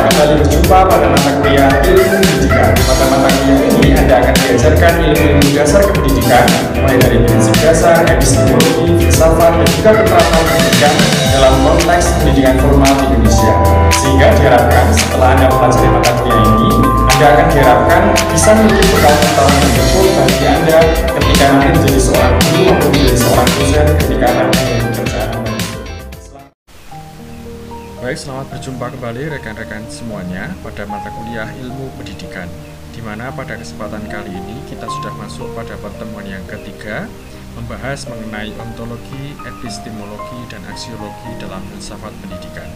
kembali berjumpa pada mata kuliah ilmu pendidikan. Pada mata kuliah ini Anda akan diajarkan ilmu-ilmu dasar kependidikan, mulai dari prinsip dasar, epistemologi, filsafat, dan juga penerapan pendidikan dalam konteks pendidikan formal di Indonesia. Sehingga diharapkan setelah Anda mempelajari mata kuliah ini, Anda akan diharapkan bisa memiliki bekal pengetahuan yang cukup bagi Anda ketika nanti menjadi seorang guru atau menjadi seorang dosen ketika Anda bekerja. Baik, selamat berjumpa kembali rekan-rekan semuanya pada mata kuliah ilmu pendidikan, di mana pada kesempatan kali ini kita sudah masuk pada pertemuan yang ketiga, membahas mengenai ontologi, epistemologi, dan aksiologi dalam filsafat pendidikan.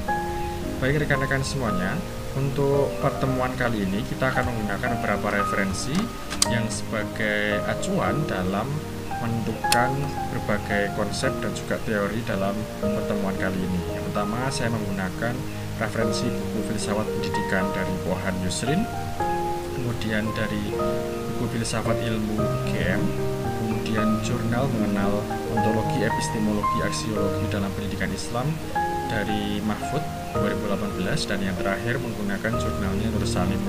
Baik rekan-rekan semuanya, untuk pertemuan kali ini kita akan menggunakan beberapa referensi yang sebagai acuan dalam menentukan berbagai konsep dan juga teori dalam pertemuan kali ini. Yang pertama, saya menggunakan referensi buku filsafat pendidikan dari Pohan Yusrin, kemudian dari buku filsafat ilmu UGM, kemudian jurnal mengenal ontologi, epistemologi, aksiologi dalam pendidikan Islam dari Mahfud 2018, dan yang terakhir menggunakan jurnalnya Nur Salim.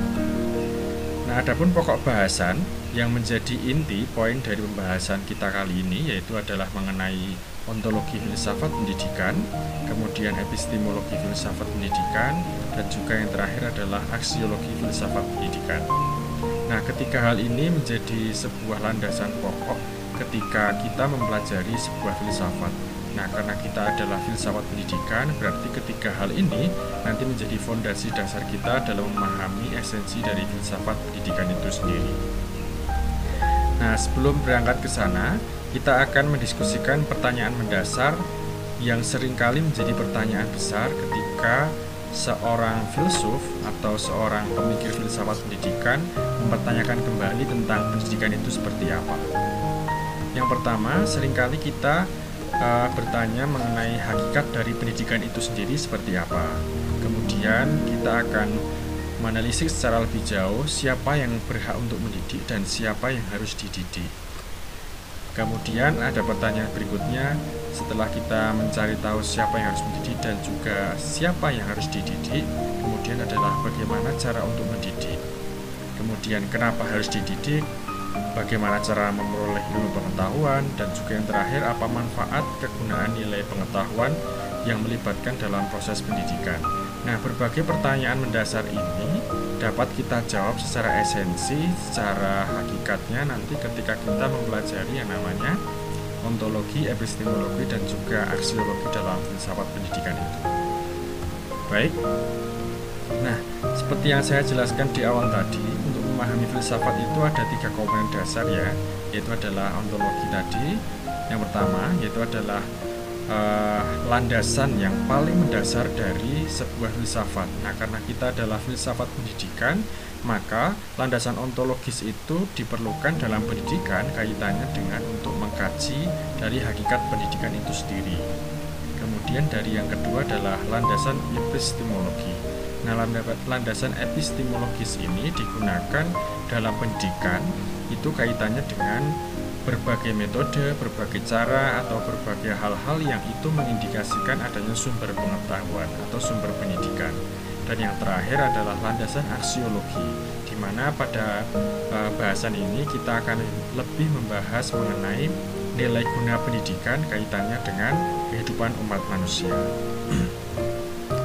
Nah, adapun pokok bahasan yang menjadi inti poin dari pembahasan kita kali ini yaitu adalah mengenai ontologi filsafat pendidikan, kemudian epistemologi filsafat pendidikan, dan juga yang terakhir adalah aksiologi filsafat pendidikan. Nah, ketiga hal ini menjadi sebuah landasan pokok ketika kita mempelajari sebuah filsafat. Nah, karena kita adalah filsafat pendidikan, berarti ketiga hal ini nanti menjadi fondasi dasar kita dalam memahami esensi dari filsafat pendidikan itu sendiri. Nah, sebelum berangkat ke sana, kita akan mendiskusikan pertanyaan mendasar yang seringkali menjadi pertanyaan besar ketika seorang filsuf atau seorang pemikir filsafat pendidikan mempertanyakan kembali tentang pendidikan itu seperti apa. Yang pertama, seringkali kita bertanya mengenai hakikat dari pendidikan itu sendiri seperti apa. Kemudian kita akan menganalisis secara lebih jauh siapa yang berhak untuk mendidik dan siapa yang harus dididik. Kemudian ada pertanyaan berikutnya, setelah kita mencari tahu siapa yang harus mendidik dan juga siapa yang harus dididik, kemudian adalah bagaimana cara untuk mendidik. Kemudian kenapa harus dididik, bagaimana cara memperoleh ilmu pengetahuan, dan juga yang terakhir apa manfaat kegunaan nilai pengetahuan yang melibatkan dalam proses pendidikan. Nah, berbagai pertanyaan mendasar ini dapat kita jawab secara esensi, secara hakikatnya nanti ketika kita mempelajari yang namanya ontologi, epistemologi, dan juga aksiologi dalam filsafat pendidikan itu. Baik, nah seperti yang saya jelaskan di awal tadi, untuk memahami filsafat itu ada tiga komponen dasar ya, yaitu adalah ontologi tadi. Yang pertama yaitu adalah landasan yang paling mendasar dari sebuah filsafat. Nah, karena kita adalah filsafat pendidikan, maka landasan ontologis itu diperlukan dalam pendidikan kaitannya dengan untuk mengkaji dari hakikat pendidikan itu sendiri. Kemudian dari yang kedua adalah landasan epistemologi. Nah, landasan epistemologis ini digunakan dalam pendidikan itu kaitannya dengan berbagai metode, berbagai cara, atau berbagai hal-hal yang itu mengindikasikan adanya sumber pengetahuan atau sumber pendidikan. Dan yang terakhir adalah landasan aksiologi, di mana pada bahasan ini kita akan lebih membahas mengenai nilai guna pendidikan kaitannya dengan kehidupan umat manusia.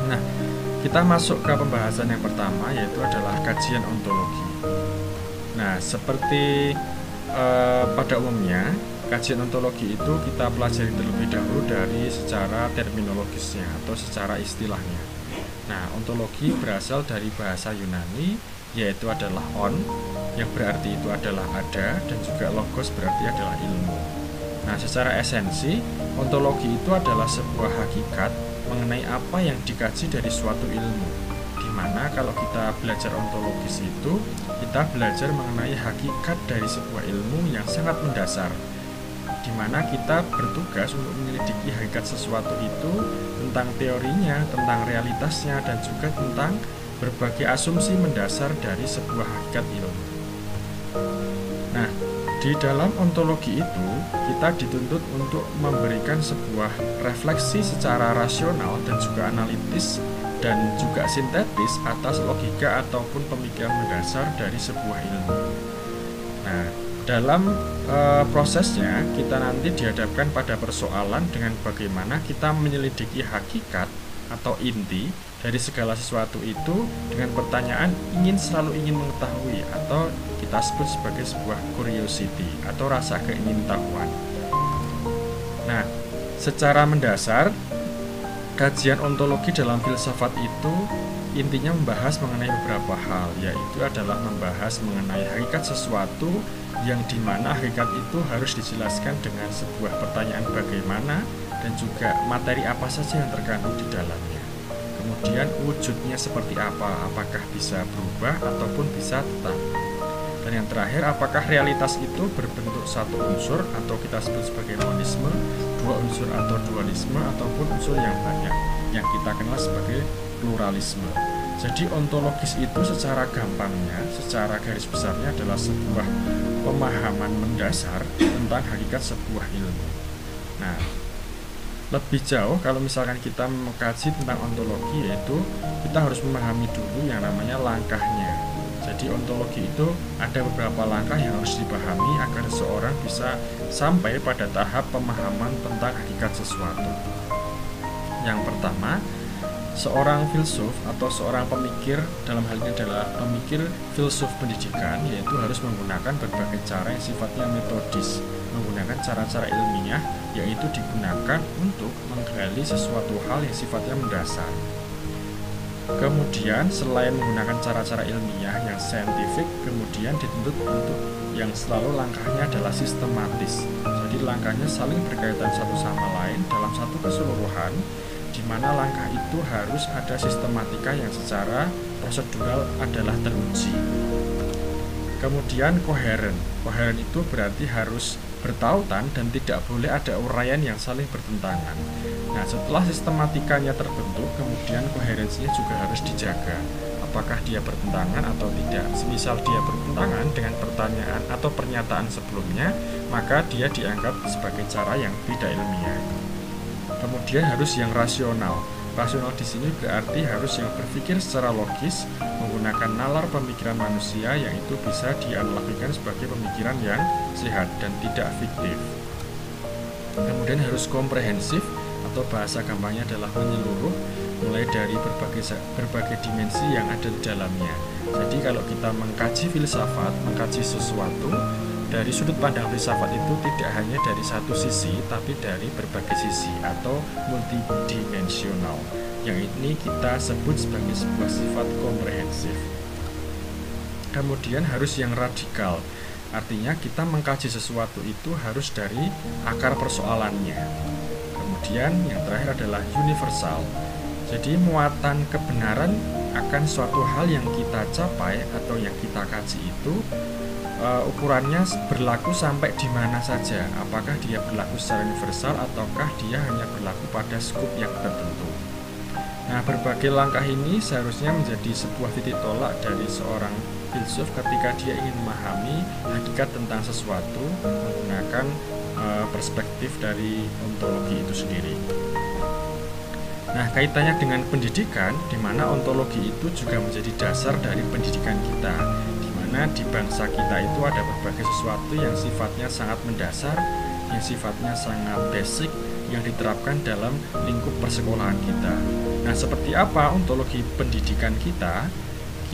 Nah, kita masuk ke pembahasan yang pertama yaitu adalah kajian ontologi. Nah, seperti pada umumnya kajian ontologi itu kita pelajari terlebih dahulu dari secara terminologisnya atau secara istilahnya. Nah, ontologi berasal dari bahasa Yunani yaitu adalah on, yang berarti itu adalah ada, dan juga logos berarti adalah ilmu. Nah, secara esensi ontologi itu adalah sebuah hakikat mengenai apa yang dikaji dari suatu ilmu. Dimana kalau kita belajar ontologis itu kita belajar mengenai hakikat dari sebuah ilmu yang sangat mendasar, dimana kita bertugas untuk menyelidiki hakikat sesuatu itu, tentang teorinya, tentang realitasnya, dan juga tentang berbagai asumsi mendasar dari sebuah hakikat ilmu. Nah, di dalam ontologi itu kita dituntut untuk memberikan sebuah refleksi secara rasional dan juga analitis dan juga sintetis atas logika ataupun pemikiran mendasar dari sebuah ilmu. Nah, dalam prosesnya kita nanti dihadapkan pada persoalan dengan bagaimana kita menyelidiki hakikat atau inti dari segala sesuatu itu dengan pertanyaan selalu ingin mengetahui, atau kita sebut sebagai sebuah curiosity atau rasa keingintahuan. Nah, secara mendasar kajian ontologi dalam filsafat itu intinya membahas mengenai beberapa hal, yaitu adalah membahas mengenai hakikat sesuatu, yang dimana hakikat itu harus dijelaskan dengan sebuah pertanyaan bagaimana dan juga materi apa saja yang terkandung di dalamnya. Kemudian wujudnya seperti apa, apakah bisa berubah ataupun bisa tetap. Dan yang terakhir, apakah realitas itu berbentuk satu unsur atau kita sebut sebagai monisme, dua unsur atau dualisme, ataupun unsur yang banyak yang kita kenal sebagai pluralisme. Jadi ontologis itu secara gampangnya, secara garis besarnya adalah sebuah pemahaman mendasar tentang hakikat sebuah ilmu. Nah, lebih jauh kalau misalkan kita mengkaji tentang ontologi, yaitu kita harus memahami dulu yang namanya langkahnya. Jadi ontologi itu ada beberapa langkah yang harus dipahami agar seseorang bisa sampai pada tahap pemahaman tentang hakikat sesuatu. Yang pertama, seorang filsuf atau seorang pemikir, dalam hal ini adalah pemikir filsuf pendidikan, yaitu harus menggunakan berbagai cara yang sifatnya metodis, menggunakan cara-cara ilmiah, yaitu digunakan untuk menggali sesuatu hal yang sifatnya mendasar. Kemudian selain menggunakan cara-cara ilmiah yang saintifik, kemudian dituntut untuk yang selalu langkahnya adalah sistematis. Jadi langkahnya saling berkaitan satu sama lain dalam satu keseluruhan, di mana langkah itu harus ada sistematika yang secara prosedural adalah teruji. Kemudian koheren. Koheren itu berarti harus bertautan dan tidak boleh ada uraian yang saling bertentangan. Nah, setelah sistematikanya terbentuk, kemudian koherensinya juga harus dijaga. Apakah dia bertentangan atau tidak? Semisal dia bertentangan dengan pertanyaan atau pernyataan sebelumnya, maka dia dianggap sebagai cara yang tidak ilmiah. Kemudian harus yang rasional. Rasional di sini berarti harus yang berpikir secara logis, menggunakan nalar pemikiran manusia yang itu bisa dianalogikan sebagai pemikiran yang sehat dan tidak fiktif. Kemudian harus komprehensif, atau bahasa gampangnya adalah menyeluruh, mulai dari berbagai dimensi yang ada di dalamnya. Jadi kalau kita mengkaji filsafat, mengkaji sesuatu, dari sudut pandang filsafat itu tidak hanya dari satu sisi, tapi dari berbagai sisi atau multidimensional. Yang ini kita sebut sebagai sebuah sifat komprehensif. Kemudian harus yang radikal, artinya kita mengkaji sesuatu itu harus dari akar persoalannya. Kemudian yang terakhir adalah universal. Jadi muatan kebenaran akan suatu hal yang kita capai atau yang kita kaji itu ukurannya berlaku sampai di mana saja. Apakah dia berlaku secara universal ataukah dia hanya berlaku pada skup yang tertentu. Nah, berbagai langkah ini seharusnya menjadi sebuah titik tolak dari seorang filsuf ketika dia ingin memahami hakikat tentang sesuatu menggunakan perspektif dari ontologi itu sendiri. Nah, kaitannya dengan pendidikan, di mana ontologi itu juga menjadi dasar dari pendidikan kita. Di bangsa kita itu ada berbagai sesuatu yang sifatnya sangat mendasar, yang sifatnya sangat basic, yang diterapkan dalam lingkup persekolahan kita. Nah, seperti apa ontologi pendidikan kita?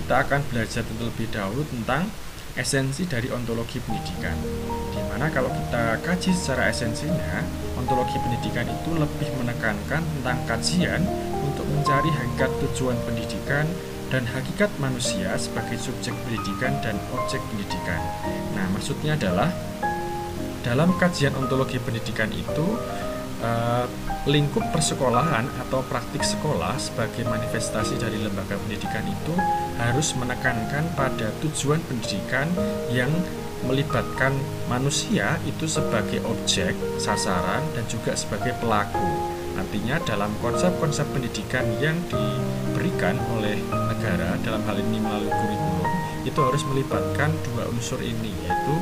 Kita akan belajar terlebih dahulu tentang esensi dari ontologi pendidikan. Di mana kalau kita kaji secara esensinya, ontologi pendidikan itu lebih menekankan tentang kajian untuk mencari hakikat tujuan pendidikan dan hakikat manusia sebagai subjek pendidikan dan objek pendidikan. Nah, maksudnya adalah dalam kajian ontologi pendidikan itu lingkup persekolahan atau praktik sekolah sebagai manifestasi dari lembaga pendidikan itu harus menekankan pada tujuan pendidikan yang melibatkan manusia itu sebagai objek, sasaran, dan juga sebagai pelaku. Artinya dalam konsep-konsep pendidikan yang diberikan oleh negara, dalam hal ini melalui kurikulum, itu harus melibatkan dua unsur ini, yaitu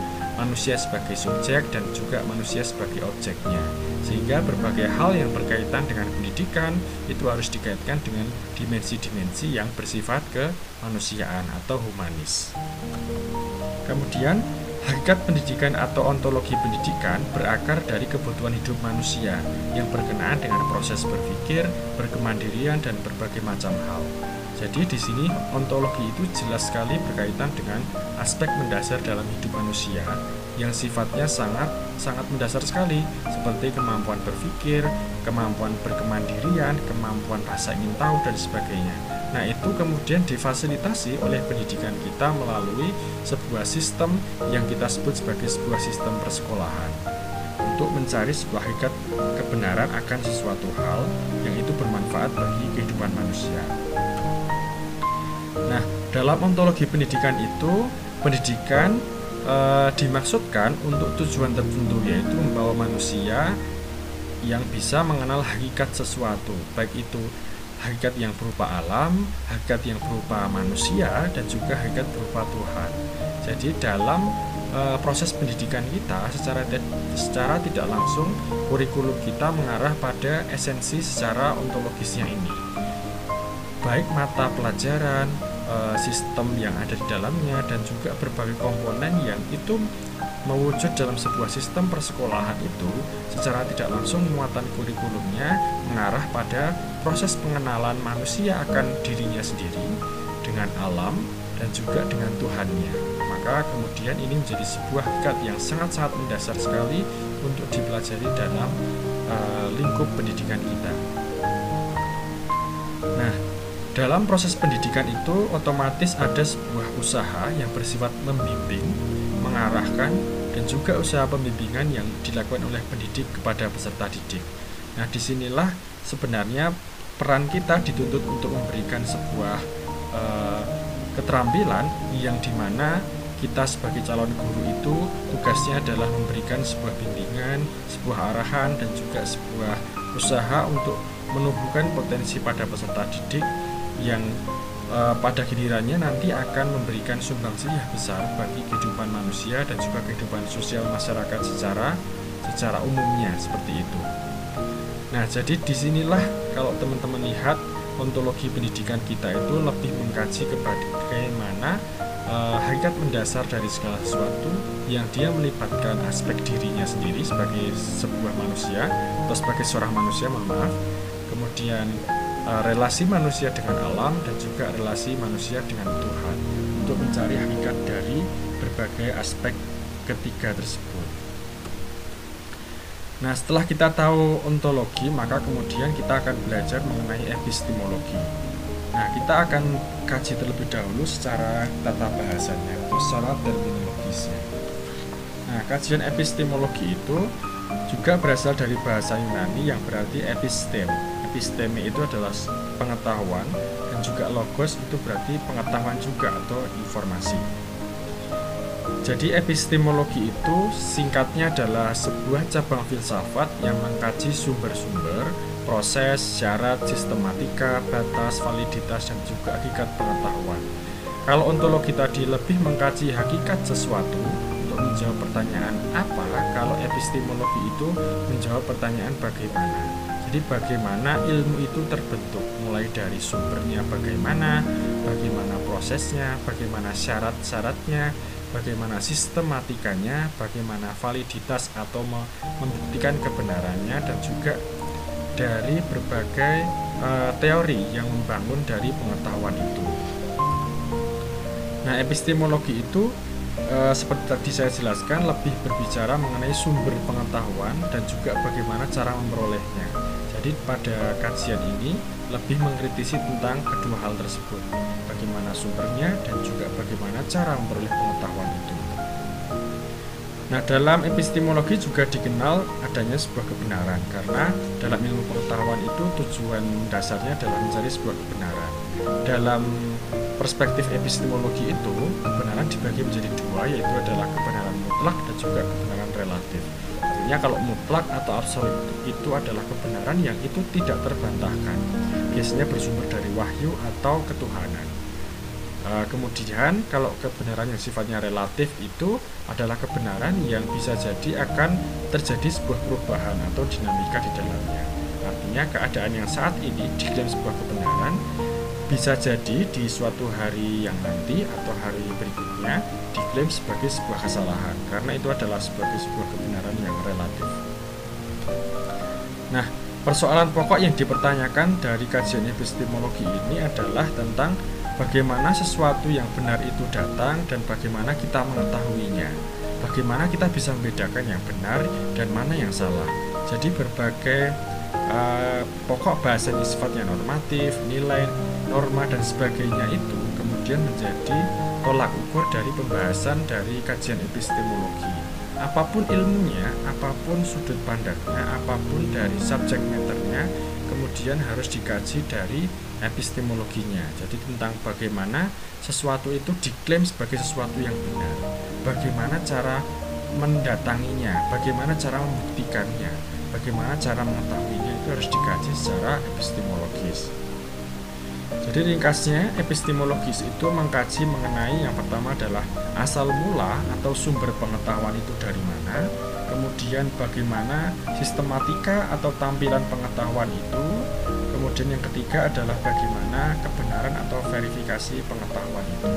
manusia sebagai subjek dan juga manusia sebagai objeknya. Sehingga berbagai hal yang berkaitan dengan pendidikan itu harus dikaitkan dengan dimensi-dimensi yang bersifat kemanusiaan atau humanis. Kemudian, hakikat pendidikan atau ontologi pendidikan berakar dari kebutuhan hidup manusia yang berkenaan dengan proses berpikir, berkemandirian, dan berbagai macam hal. Jadi di sini ontologi itu jelas sekali berkaitan dengan aspek mendasar dalam hidup manusia yang sifatnya sangat mendasar sekali, seperti kemampuan berpikir, kemampuan berkemandirian, kemampuan rasa ingin tahu, dan sebagainya. Nah, itu kemudian difasilitasi oleh pendidikan kita melalui sebuah sistem yang kita sebut sebagai sebuah sistem persekolahan untuk mencari sebuah hakikat kebenaran akan sesuatu hal yang itu bermanfaat bagi kehidupan manusia. Nah, dalam ontologi pendidikan itu, pendidikan dimaksudkan untuk tujuan tertentu, yaitu membawa manusia yang bisa mengenal hakikat sesuatu, baik itu hakikat yang berupa alam, hakikat yang berupa manusia, dan juga hakikat berupa Tuhan. Jadi dalam proses pendidikan kita secara tidak langsung kurikulum kita mengarah pada esensi secara ontologisnya ini, baik mata pelajaran, sistem yang ada di dalamnya, dan juga berbagai komponen yang itu mewujud dalam sebuah sistem persekolahan itu secara tidak langsung muatan kurikulumnya mengarah pada proses pengenalan manusia akan dirinya sendiri dengan alam dan juga dengan Tuhannya. Maka kemudian ini menjadi sebuah hakikat yang sangat-sangat mendasar sekali untuk dipelajari dalam lingkup pendidikan kita. Nah, dalam proses pendidikan itu otomatis ada sebuah usaha yang bersifat membimbing, mengarahkan, dan juga usaha pembimbingan yang dilakukan oleh pendidik kepada peserta didik. Nah, disinilah sebenarnya peran kita dituntut untuk memberikan sebuah keterampilan yang dimana kita sebagai calon guru itu tugasnya adalah memberikan sebuah bimbingan, sebuah arahan, dan juga sebuah usaha untuk menumbuhkan potensi pada peserta didik yang pada gilirannya nanti akan memberikan sumbangsih yang besar bagi kehidupan manusia dan juga kehidupan sosial masyarakat secara umumnya, seperti itu. Nah, jadi disinilah kalau teman-teman lihat ontologi pendidikan kita itu lebih mengkaji kepada bagaimana hakikat mendasar dari segala sesuatu yang dia melibatkan aspek dirinya sendiri sebagai sebuah manusia atau sebagai seorang manusia, kemudian relasi manusia dengan alam, dan juga relasi manusia dengan Tuhan untuk mencari hakikat dari berbagai aspek ketiga tersebut. Nah, setelah kita tahu ontologi, maka kemudian kita akan belajar mengenai epistemologi. Nah, kita akan kaji terlebih dahulu secara tata bahasanya atau secara terminologisnya. Nah, kajian epistemologi itu juga berasal dari bahasa Yunani yang berarti epistem. Episteme itu adalah pengetahuan, dan juga logos itu berarti pengetahuan juga atau informasi. Jadi epistemologi itu singkatnya adalah sebuah cabang filsafat yang mengkaji sumber-sumber, proses, syarat, sistematika, batas, validitas, dan juga hakikat pengetahuan. Kalau ontologi tadi lebih mengkaji hakikat sesuatu untuk menjawab pertanyaan apa, kalau epistemologi itu menjawab pertanyaan bagaimana. Jadi bagaimana ilmu itu terbentuk, mulai dari sumbernya bagaimana prosesnya, bagaimana syarat-syaratnya, bagaimana sistematikanya, bagaimana validitas atau membuktikan kebenarannya, dan juga dari berbagai teori yang membangun dari pengetahuan itu. Nah, epistemologi itu seperti tadi saya jelaskan lebih berbicara mengenai sumber pengetahuan dan juga bagaimana cara memperolehnya. Jadi pada kajian ini lebih mengkritisi tentang kedua hal tersebut, bagaimana sumbernya dan juga bagaimana cara memperoleh pengetahuan itu. Nah, dalam epistemologi juga dikenal adanya sebuah kebenaran, karena dalam ilmu pengetahuan itu tujuan dasarnya adalah mencari sebuah kebenaran. Dalam perspektif epistemologi itu, kebenaran dibagi menjadi dua, yaitu adalah kebenaran mutlak dan juga kebenaran relatif. Artinya kalau mutlak atau absolut itu adalah kebenaran yang itu tidak terbantahkan, biasanya bersumber dari wahyu atau ketuhanan. Kemudian kalau kebenaran yang sifatnya relatif itu adalah kebenaran yang bisa jadi akan terjadi sebuah perubahan atau dinamika di dalamnya. Artinya keadaan yang saat ini diklaim sebuah kebenaran bisa jadi di suatu hari yang nanti atau hari berikutnya diklaim sebagai sebuah kesalahan, karena itu adalah sebagai sebuah kebenaran yang relatif. Nah, persoalan pokok yang dipertanyakan dari kajian epistemologi ini adalah tentang bagaimana sesuatu yang benar itu datang dan bagaimana kita mengetahuinya. Bagaimana kita bisa membedakan yang benar dan mana yang salah. Jadi berbagai pokok bahasa yang sifatnya normatif, nilai, norma dan sebagainya itu kemudian menjadi tolak ukur dari pembahasan dari kajian epistemologi. Apapun ilmunya, apapun sudut pandangnya, apapun dari subjek matternya, kemudian harus dikaji dari epistemologinya. Jadi tentang bagaimana sesuatu itu diklaim sebagai sesuatu yang benar, bagaimana cara mendatanginya, bagaimana cara membuktikannya, bagaimana cara mengetahuinya, itu harus dikaji secara epistemologis. Jadi ringkasnya, epistemologis itu mengkaji mengenai yang pertama adalah asal mula atau sumber pengetahuan itu dari mana, kemudian bagaimana sistematika atau tampilan pengetahuan itu, kemudian yang ketiga adalah bagaimana kebenaran atau verifikasi pengetahuan itu.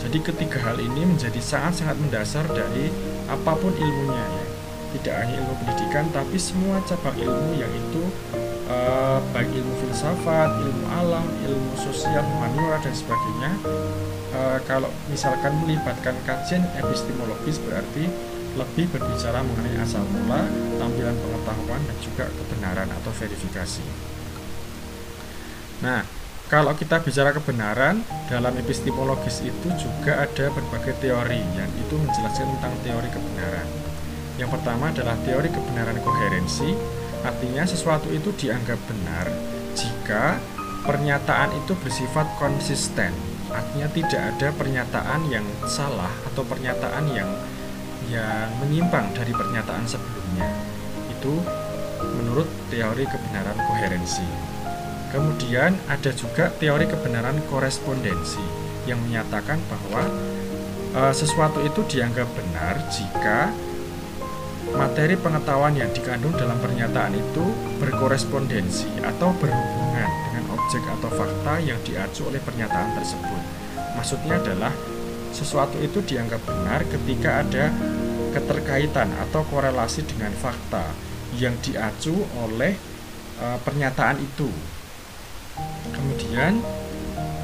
Jadi ketiga hal ini menjadi sangat-sangat mendasar dari apapun ilmunya ya. Tidak hanya ilmu pendidikan, tapi semua cabang ilmu yang itu baik ilmu filsafat, ilmu alam, ilmu sosial, humaniora dan sebagainya. Kalau misalkan melibatkan kajian epistemologis berarti lebih berbicara mengenai asal mula, tampilan pengetahuan dan juga kebenaran atau verifikasi. Nah, kalau kita bicara kebenaran, dalam epistemologis itu juga ada berbagai teori yang itu menjelaskan tentang teori kebenaran. Yang pertama adalah teori kebenaran koherensi. Artinya sesuatu itu dianggap benar jika pernyataan itu bersifat konsisten. Artinya tidak ada pernyataan yang salah atau pernyataan yang menyimpang dari pernyataan sebelumnya. Itu menurut teori kebenaran koherensi. Kemudian ada juga teori kebenaran korespondensi yang menyatakan bahwa sesuatu itu dianggap benar jika materi pengetahuan yang dikandung dalam pernyataan itu berkorespondensi atau berhubungan dengan objek atau fakta yang diacu oleh pernyataan tersebut. Maksudnya adalah sesuatu itu dianggap benar ketika ada keterkaitan atau korelasi dengan fakta yang diacu oleh pernyataan itu. Kemudian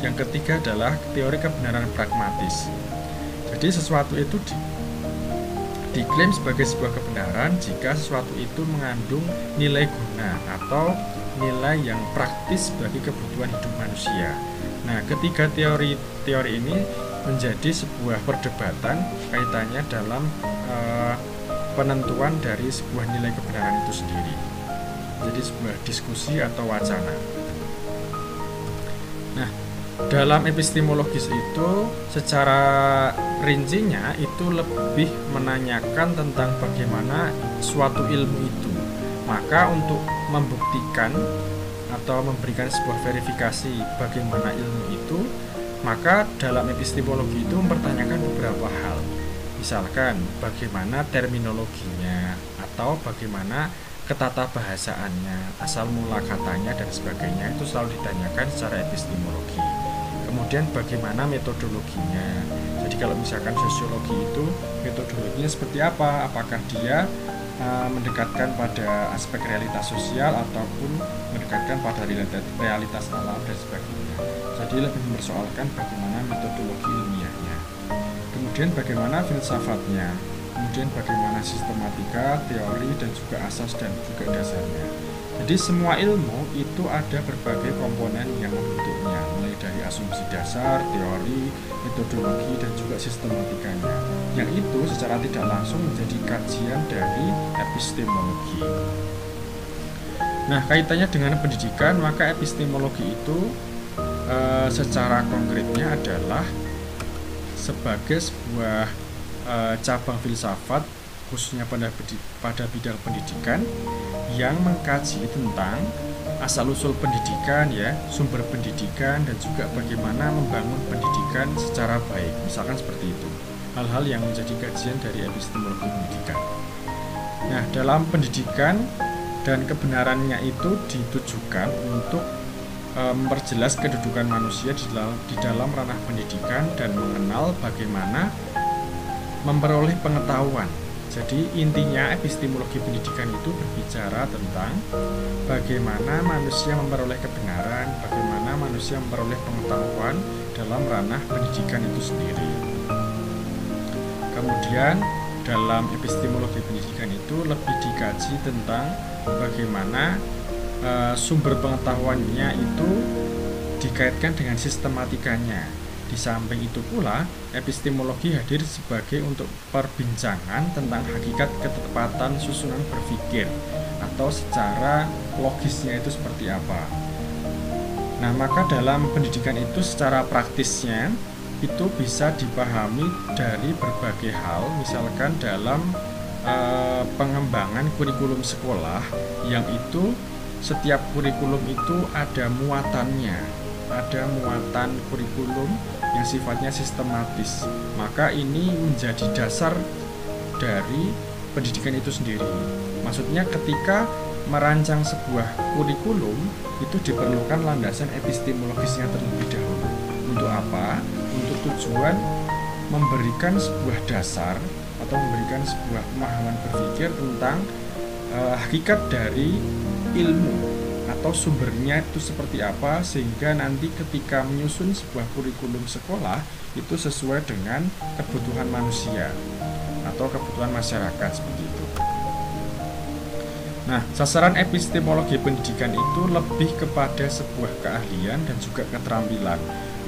yang ketiga adalah teori kebenaran pragmatis. Jadi sesuatu itu diklaim sebagai sebuah kebenaran jika sesuatu itu mengandung nilai guna atau nilai yang praktis bagi kebutuhan hidup manusia. Nah, ketiga teori ini menjadi sebuah perdebatan kaitannya dalam penentuan dari sebuah nilai kebenaran itu sendiri. Jadi sebuah diskusi atau wacana. Nah, dalam epistemologis itu secara rincinya itu lebih menanyakan tentang bagaimana suatu ilmu itu. Maka untuk membuktikan atau memberikan sebuah verifikasi bagaimana ilmu itu, maka dalam epistemologi itu mempertanyakan beberapa hal. Misalkan bagaimana terminologinya atau bagaimana ketata bahasaannya, asal mula katanya dan sebagainya, itu selalu ditanyakan secara epistemologi. Kemudian bagaimana metodologinya. Jadi kalau misalkan sosiologi itu metodologinya seperti apa? Apakah dia mendekatkan pada aspek realitas sosial ataupun mendekatkan pada realitas alam dan sebagainya. Jadi lebih mempersoalkan bagaimana metodologi ilmiahnya. Kemudian bagaimana filsafatnya. Kemudian bagaimana sistematika, teori dan juga asas dan juga dasarnya. Jadi semua ilmu itu ada berbagai komponen yang membentuknya, mulai dari asumsi dasar, teori, metodologi, dan juga sistematikanya. Yang itu secara tidak langsung menjadi kajian dari epistemologi. Nah, kaitannya dengan pendidikan, maka epistemologi itu secara konkretnya adalah sebagai sebuah cabang filsafat khususnya pada bidang pendidikan yang mengkaji tentang asal-usul pendidikan ya, sumber pendidikan, dan juga bagaimana membangun pendidikan secara baik, misalkan seperti itu. Hal-hal yang menjadi kajian dari epistemologi pendidikan. Nah, dalam pendidikan dan kebenarannya itu ditujukan untuk memperjelas kedudukan manusia di dalam ranah pendidikan dan mengenal bagaimana memperoleh pengetahuan. Jadi intinya epistemologi pendidikan itu berbicara tentang bagaimana manusia memperoleh kebenaran, bagaimana manusia memperoleh pengetahuan dalam ranah pendidikan itu sendiri. Kemudian dalam epistemologi pendidikan itu lebih dikaji tentang bagaimana sumber pengetahuannya itu dikaitkan dengan sistematikanya. Di samping itu pula, epistemologi hadir sebagai untuk perbincangan tentang hakikat ketepatan susunan berpikir atau secara logisnya itu seperti apa. Nah, maka dalam pendidikan itu secara praktisnya itu bisa dipahami dari berbagai hal, misalkan dalam pengembangan kurikulum sekolah yang itu setiap kurikulum itu ada muatannya, ada muatan kurikulum yang sifatnya sistematis. Maka ini menjadi dasar dari pendidikan itu sendiri. Maksudnya ketika merancang sebuah kurikulum itu diperlukan landasan epistemologisnya terlebih dahulu. Untuk apa? Untuk tujuan memberikan sebuah dasar atau memberikan sebuah pemahaman berpikir tentang hakikat dari ilmu atau sumbernya itu seperti apa, sehingga nanti ketika menyusun sebuah kurikulum sekolah itu sesuai dengan kebutuhan manusia atau kebutuhan masyarakat seperti itu. Nah, sasaran epistemologi pendidikan itu lebih kepada sebuah keahlian dan juga keterampilan.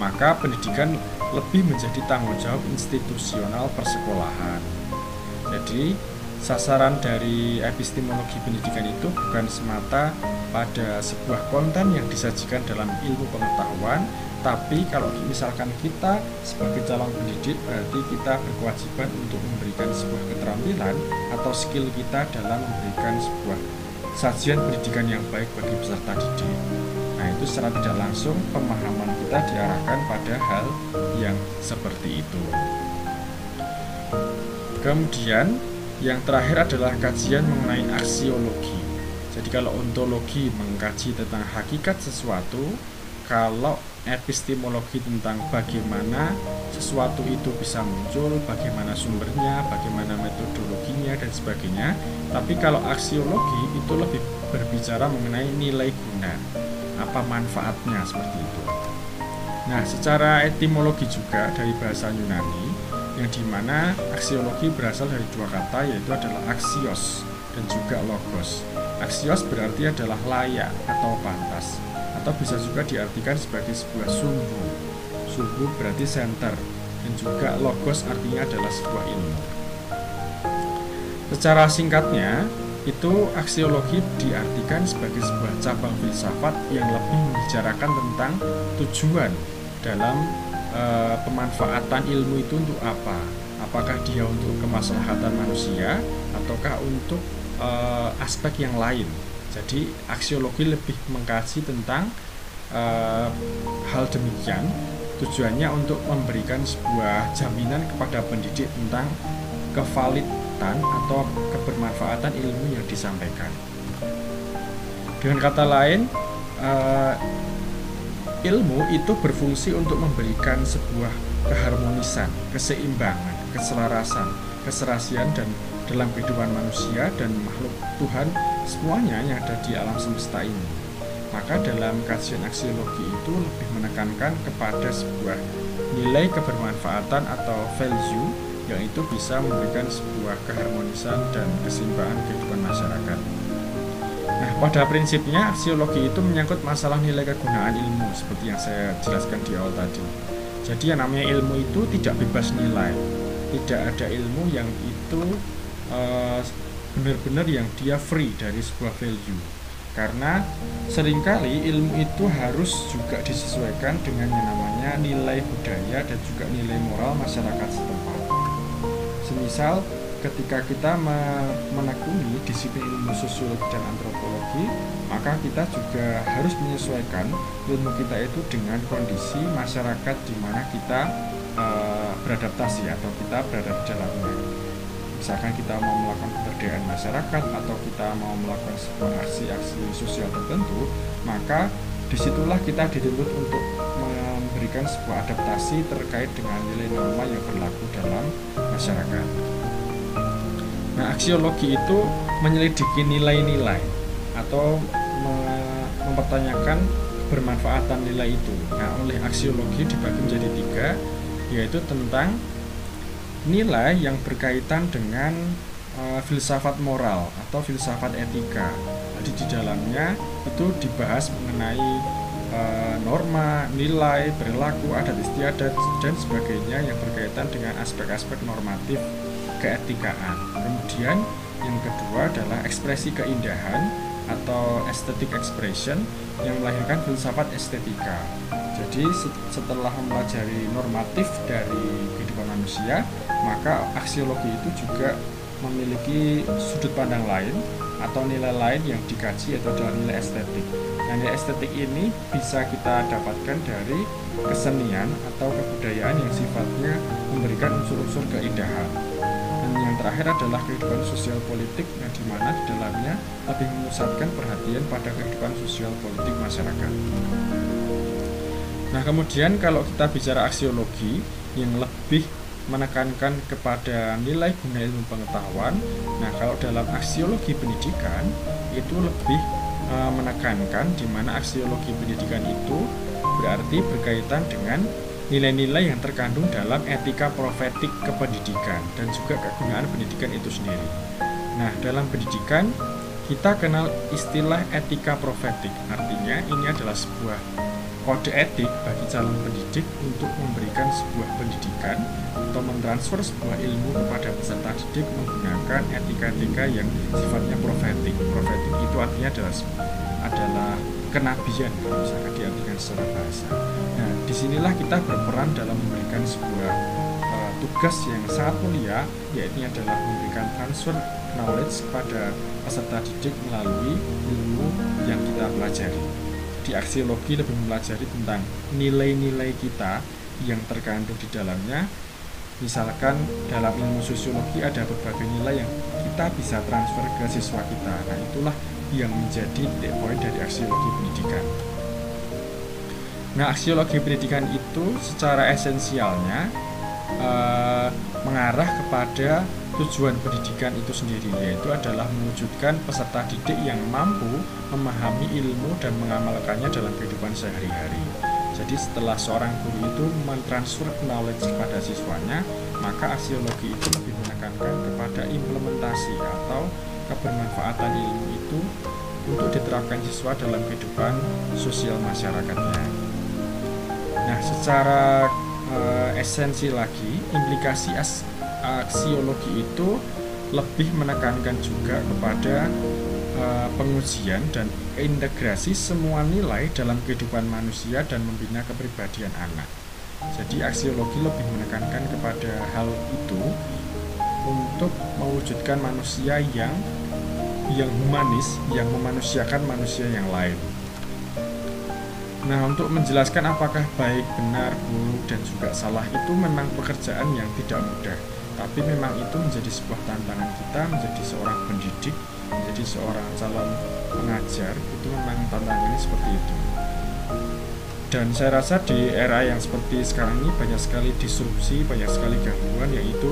Maka pendidikan lebih menjadi tanggung jawab institusional persekolahan. Jadi sasaran dari epistemologi pendidikan itu bukan semata pada sebuah konten yang disajikan dalam ilmu pengetahuan, tapi kalau misalkan kita sebagai calon pendidik berarti kita berkewajiban untuk memberikan sebuah keterampilan atau skill kita dalam memberikan sebuah sajian pendidikan yang baik bagi peserta didik. Nah, itu secara tidak langsung pemahaman kita diarahkan pada hal yang seperti itu. Kemudian yang terakhir adalah kajian mengenai aksiologi. Jadi kalau ontologi mengkaji tentang hakikat sesuatu, kalau epistemologi tentang bagaimana sesuatu itu bisa muncul, bagaimana sumbernya, bagaimana metodologinya dan sebagainya. Tapi kalau aksiologi itu lebih berbicara mengenai nilai guna, apa manfaatnya seperti itu. Nah, secara etimologi juga dari bahasa Yunani, yang dimana aksiologi berasal dari dua kata, yaitu adalah axios dan juga logos. Axios berarti adalah layak atau pantas, atau bisa juga diartikan sebagai sebuah sumbu. Sumbu berarti center, dan juga logos artinya adalah sebuah ilmu. Secara singkatnya, itu aksiologi diartikan sebagai sebuah cabang filsafat yang lebih membicarakan tentang tujuan dalam pemanfaatan ilmu itu untuk apa? Apakah dia untuk kemaslahatan manusia ataukah untuk aspek yang lain? Jadi aksiologi lebih mengkaji tentang hal demikian. Tujuannya untuk memberikan sebuah jaminan kepada pendidik tentang kevalidan atau kebermanfaatan ilmu yang disampaikan. Dengan kata lain, ilmu itu berfungsi untuk memberikan sebuah keharmonisan, keseimbangan, keselarasan, keserasian dan dalam kehidupan manusia dan makhluk Tuhan semuanya yang ada di alam semesta ini. Maka dalam kajian aksiologi itu lebih menekankan kepada sebuah nilai kebermanfaatan atau value yang itu bisa memberikan sebuah keharmonisan dan keseimbangan kehidupan masyarakat. Nah, pada prinsipnya aksiologi itu menyangkut masalah nilai kegunaan ilmu seperti yang saya jelaskan di awal tadi. Jadi yang namanya ilmu itu tidak bebas nilai. Tidak ada ilmu yang itu benar-benar yang dia free dari sebuah value. Karena seringkali ilmu itu harus juga disesuaikan dengan yang namanya nilai budaya dan juga nilai moral masyarakat setempat. Semisal ketika kita menekuni disiplin ilmu sosiologi dan antropologi, maka kita juga harus menyesuaikan ilmu kita itu dengan kondisi masyarakat di mana kita beradaptasi atau kita berada di dalamnya. Misalkan kita mau melakukan pemberdayaan masyarakat atau kita mau melakukan sebuah aksi-aksi sosial tertentu, maka disitulah kita dituntut untuk memberikan sebuah adaptasi terkait dengan nilai norma yang berlaku dalam masyarakat. Nah, aksiologi itu menyelidiki nilai-nilai atau mempertanyakan bermanfaatan nilai itu. Nah, oleh aksiologi dibagi menjadi 3, yaitu tentang nilai yang berkaitan dengan filsafat moral atau filsafat etika. Jadi di dalamnya itu dibahas mengenai norma, nilai, perilaku, adat istiadat dan sebagainya yang berkaitan dengan aspek-aspek normatif keetikaan. Kemudian yang kedua adalah ekspresi keindahan atau aesthetic expression yang melahirkan filsafat estetika. Jadi setelah mempelajari normatif dari kehidupan manusia, maka aksiologi itu juga memiliki sudut pandang lain atau nilai lain yang dikaji atau adalah nilai estetik. Nah, nilai estetik ini bisa kita dapatkan dari kesenian atau kebudayaan yang sifatnya memberikan unsur-unsur keindahan. Dan yang terakhir adalah kehidupan sosial politik yang dimana di dalamnya lebih memusatkan perhatian pada kehidupan sosial politik masyarakat. Nah, kemudian kalau kita bicara aksiologi yang lebih menekankan kepada nilai guna ilmu pengetahuan, nah kalau dalam aksiologi pendidikan itu lebih menekankan di mana aksiologi pendidikan itu berarti berkaitan dengan nilai-nilai yang terkandung dalam etika profetik kependidikan dan juga kegunaan pendidikan itu sendiri. Nah, dalam pendidikan kita kenal istilah etika profetik, artinya ini adalah sebuah kode etik bagi calon pendidik untuk memberikan sebuah pendidikan atau mentransfer sebuah ilmu kepada peserta didik menggunakan etika-etika yang sifatnya profetik. Profetik itu artinya adalah kenabian kalau misalkan diartikan secara bahasa. Nah, disinilah kita berperan dalam memberikan sebuah tugas yang sangat mulia, yaitu adalah memberikan transfer knowledge kepada peserta didik melalui ilmu yang kita pelajari. Di aksiologi lebih mempelajari tentang nilai-nilai kita yang terkandung di dalamnya. Misalkan dalam ilmu sosiologi ada berbagai nilai yang kita bisa transfer ke siswa kita. Nah, itulah yang menjadi titik poin dari aksiologi pendidikan. Nah, aksiologi pendidikan itu secara esensialnya mengarah kepada tujuan pendidikan itu sendiri, yaitu adalah mewujudkan peserta didik yang mampu memahami ilmu dan mengamalkannya dalam kehidupan sehari-hari. Jadi setelah seorang guru itu mentransfer knowledge kepada siswanya, maka aksiologi itu lebih menekankan kepada implementasi atau kebermanfaatan ilmu itu untuk diterapkan siswa dalam kehidupan sosial masyarakatnya. Nah, secara esensi lagi, implikasi aksiologi itu lebih menekankan juga kepada pengujian dan integrasi semua nilai dalam kehidupan manusia dan membina kepribadian anak. Jadi aksiologi lebih menekankan kepada hal itu untuk mewujudkan manusia yang humanis, yang memanusiakan manusia yang lain. Nah, untuk menjelaskan apakah baik, benar, buruk, dan juga salah itu memang pekerjaan yang tidak mudah. Tapi memang itu menjadi sebuah tantangan kita menjadi seorang pendidik, menjadi seorang calon pengajar, itu memang tantangannya seperti itu. Dan saya rasa di era yang seperti sekarang ini banyak sekali disrupsi, banyak sekali gangguan, yaitu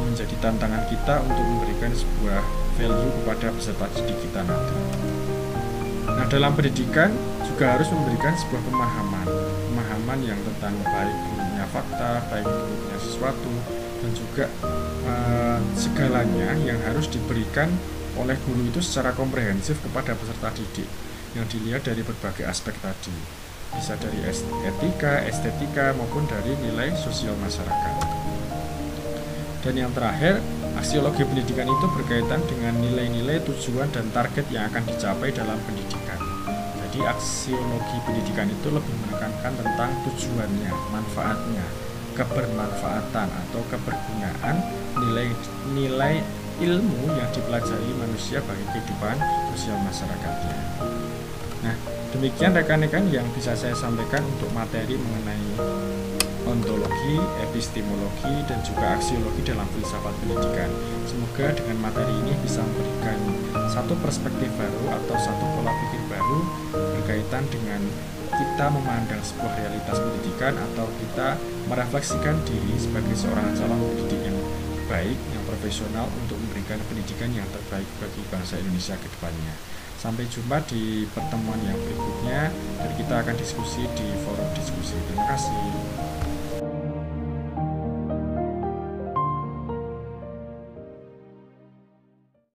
menjadi tantangan kita untuk memberikan sebuah value kepada peserta didik kita nanti. Nah, dalam pendidikan juga harus memberikan sebuah pemahaman yang tentang baik buruknya fakta, baik buruknya sesuatu, dan juga segalanya yang harus diberikan oleh guru itu secara komprehensif kepada peserta didik yang dilihat dari berbagai aspek tadi, bisa dari etika, estetika, maupun dari nilai sosial masyarakat. Dan yang terakhir, aksiologi pendidikan itu berkaitan dengan nilai-nilai, tujuan, dan target yang akan dicapai dalam pendidikan. Jadi aksiologi pendidikan itu lebih menekankan tentang tujuannya, manfaatnya, kebermanfaatan atau kebergunaan nilai ilmu yang dipelajari manusia bagi kehidupan sosial masyarakatnya. Nah, demikian rekan-rekan yang bisa saya sampaikan untuk materi mengenai ontologi, epistemologi, dan juga aksiologi dalam filsafat pendidikan. Semoga dengan materi ini bisa memberikan satu perspektif baru atau satu pola pikir baru berkaitan dengan kita memandang sebuah realitas pendidikan atau kita merefleksikan diri sebagai seorang calon pendidik yang baik, yang profesional untuk memberikan pendidikan yang terbaik bagi bangsa Indonesia ke depannya. Sampai jumpa di pertemuan yang berikutnya dan kita akan diskusi di forum diskusi. Terima kasih.